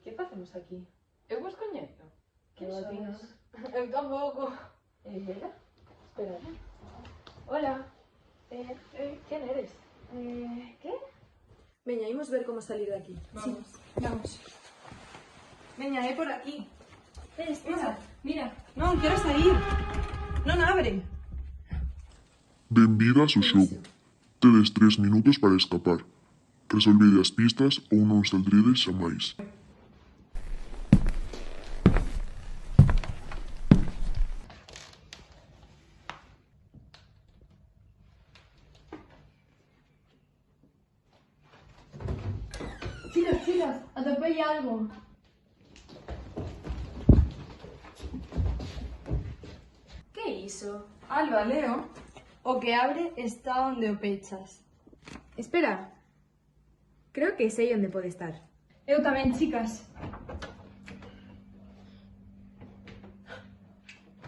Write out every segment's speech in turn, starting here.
Que facemos aquí? Eu vos coñezo. Que botinas? Eu tampouco. Vera? Espera. Hola. ¿Quién eres? ¿Qué? Veña, imos ver como salir de aquí. Vamos. Sí, vamos. Veña, por aquí. Espera. Mira. Non, quero sair. Non abre. Benvidas ao xogo. Tedes 3 minutos para escapar. Resolvede as pistas ou non saldredes xamais. Chicos, atopei algo. Que é iso? Alba, Leo. O que abre está onde o pechas. Espera. Creo que sei onde pode estar. Eu tamén, chicas.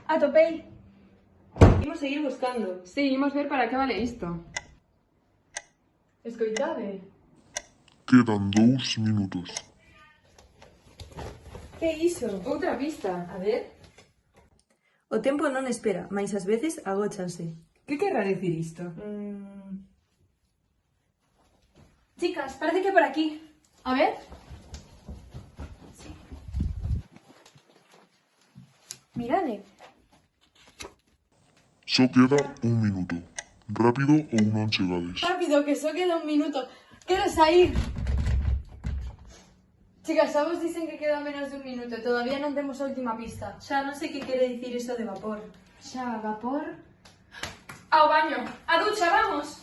Atopei. Imos seguir buscando. Sí, imos ver para que vale isto. Escoitade. Quedan 2 minutos. Que é iso? Outra pista. A ver. O tempo non espera, mais ás veces agóchanse. Que querrá dicir isto? Chicas, parece que por aquí. A ver. Mirade. Só queda 1 minuto. Rápido ou non chegades. Rápido, que só queda un minuto. Quero sair. Chicas, xa vos dicen que queda menos de un minuto e todavía non temos a última pista. Xa non sei que quere dicir iso de vapor. Xa, vapor. Ao baño. A ducha, vamos.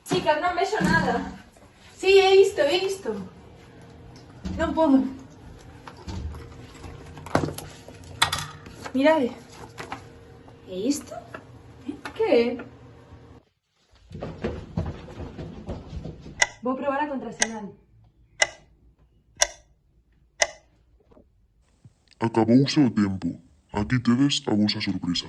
Chicas, non vexo nada. Sí, é isto, é isto. Non podo. Mirade. É isto? Que é? Vou probar a contrasinal. Acabouse o tempo. Aquí tedes a vosa sorpresa.